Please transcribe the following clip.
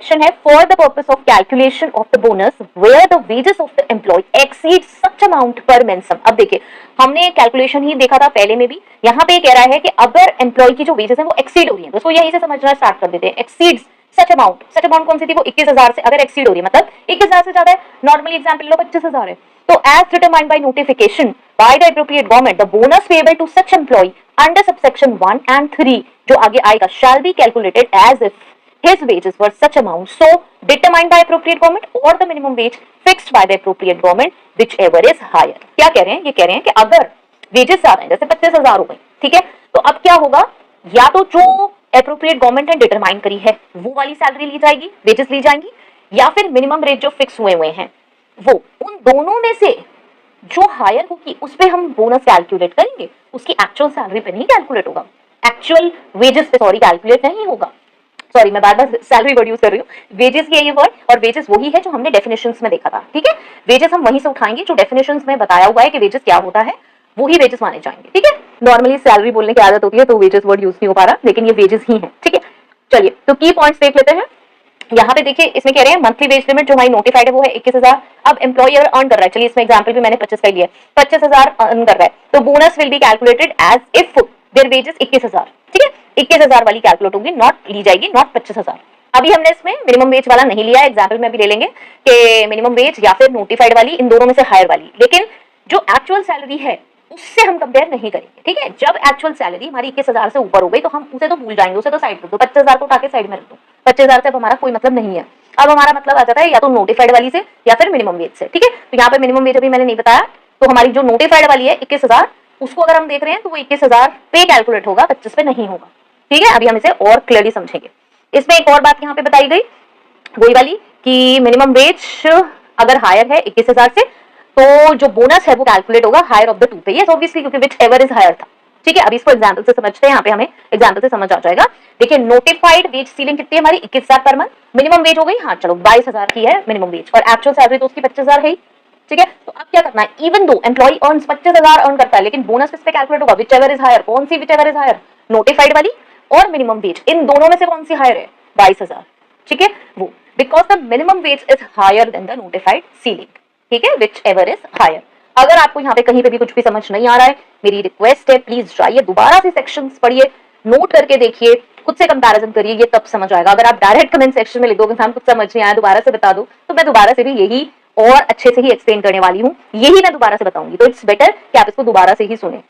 Question है for the purpose of calculation of the bonus where the wages of the employ exceed such amount per month sum. अब देखिए हमने calculation ही देखा था पहले में भी, यहाँ पे कह रहा है कि अगर एम्प्लॉय की जो वेजेस है वो एक्सीड हो रही है, तो उसको यहीं से समझना स्टार्ट कर देते हैं। एक्सीड सच अमाउंट कौन सी थी, वो 21,000 से अगर एक्सीड हो रही है मतलब 21,000 से ज्यादा है, नॉर्मली एग्जांपल लो 25,000 है, तो as determined by notification by the appropriate government the bonus payable to such employ under subsection 1 and 3 जो आगे आएगा shall be calculated as if his wages were such amount so determined by appropriate government or the minimum wage fixed by the appropriate government whichever is higher। क्या कह रहे हैं, ये कह रहे हैं कि अगर वेजेस आ रहे हैं जैसे 25,000 हो गए, ठीक है, तो अब क्या होगा, या तो जो एप्रोप्रिएट गवर्नमेंट ने डिटरमाइन करी है वो वाली सैलरी ली जाएगी, वेजेस ली जाएंगी, या फिर मिनिमम रेट जो फिक्स हुए हैं वो, उन दोनों में से जो हायर होगी उस पे हम बोनस कैलकुलेट करेंगे, उसकी एक्चुअल सैलरी पे नहीं कैलकुलेट होगा, एक्चुअल वेजेस पे सॉरी कैलकुलेट नहीं होगा। सॉरी मैं बार बार सैलरी वर्ड यूज कर रही हूँ, वेजेस की ये वर्ड, और वेजेस वही है जो हमने डेफिनेशंस में देखा था, ठीक है, वेजेस हम वहीं से उठाएंगे जो डेफिनेशंस में बताया हुआ है कि वेजेस क्या होता है, वही वेजेस माने जाएंगे, ठीक है। नॉर्मली सैलरी बोलने की आदत होती है तो वेजेस वर्ड यूज नहीं हो पा रहा, लेकिन ये वेजेस ही है, ठीक है। चलिए तो की पॉइंट्स देख लेते हैं। यहाँ पे देखिए इसमें कह रहे हैं मंथली वेज लिमिट जो हमारी नोटिफाइड है वो है 21,000। अब एम्प्लॉयर अर्न कर रहा है, चलिए इसमें एग्जांपल भी मैंने 25 का लिया, 25,000 अर्न कर रहा है, तो bonus will be calculated as if their wages 21,000, ठीक है, 21,000 वाली कैलकुलेट होगी, नॉट ली जाएगी, नॉट 25,000। अभी हमने इसमें मिनिमम वेज वाला नहीं लिया, एग्जाम्पल में भी ले लेंगे कि मिनिमम वेज या फिर नोटिफाइड वाली, इन दोनों में से हायर वाली, लेकिन जो एक्चुअल सैलरी है उससे हम कंपेयर नहीं करेंगे, ठीक है। जब एक्चुअल सैलरी हमारी 21,000 से ऊपर हो गई तो हम उसे तो भूल जाएंगे, उसे तो साइड कर दो, 25,000 को उठा के साइड में रख दो, 25,000 से अब हमारा कोई मतलब नहीं है। अब हमारा मतलब आ जाता है या तो नोटिफाइड वाली से या फिर मिनिमम वेज से, ठीक है। तो यहाँ पे मिनिमम वेज अभी मैंने नहीं बताया, तो हमारी जो नोटिफाइड वाली है 21,000, उसको अगर हम देख रहे हैं तो वो 21,000 पे कैलकुलेट होगा, 25 पे नहीं होगा, ठीक है। अभी हम इसे और क्लियरली समझेंगे। इसमें एक और बात यहाँ पे बताई गई वही वाली कि मिनिमम वेज अगर हायर है 21,000 से तो जो बोनस है वो कैलकुलेट होगा हायर ऑफ द टू पे, यस ऑब्वियसली क्योंकि विच एवर इज हायर था, ठीक है। अभी इसको एग्जांपल से समझते हैं, यहाँ पे हमें एग्जांपल से समझ आ जाएगा। देखिए नोटिफाइड वेज सीलिंग कितनी है हमारी 21,000 पर मंथ, मिनिमम वेज हो गई, हाँ चलो 22,000 की है मिनिमम वेज, और एक्चुअल सैलरी तो उसकी 25,000 है, ठीक है। तो अब क्या करना है, even though employ earns 25,000 earn करता है, लेकिन बोनस किस पे कैलकुलेट होगा, विच एवर इज हायर, कौन सी whichever is higher, notified वाली और मिनिमम वेज, इन दोनों में से कौन सी हायर है, 22,000, ठीक है, वो because the minimum wage is higher than the notified ceiling, ठीक है, विच एवर इज हायर। अगर आपको यहाँ पे कहीं पे भी कुछ भी समझ नहीं आ रहा है, मेरी रिक्वेस्ट है प्लीज जाइए दोबारा से सेक्शंस पढ़िए, नोट करके देखिए, खुद से कंपैरिजन करिए, ये तब समझ आएगा। अगर आप डायरेक्ट कमेंट सेक्शन में लिख दोगे हम कुछ समझ नहीं आया दोबारा से बता दो, तो मैं दोबारा से भी यही और अच्छे से ही एक्सप्लेन करने वाली हूँ, यही मैं दोबारा से बताऊंगी, तो इट्स बेटर कि आप इसको दोबारा से ही सुने।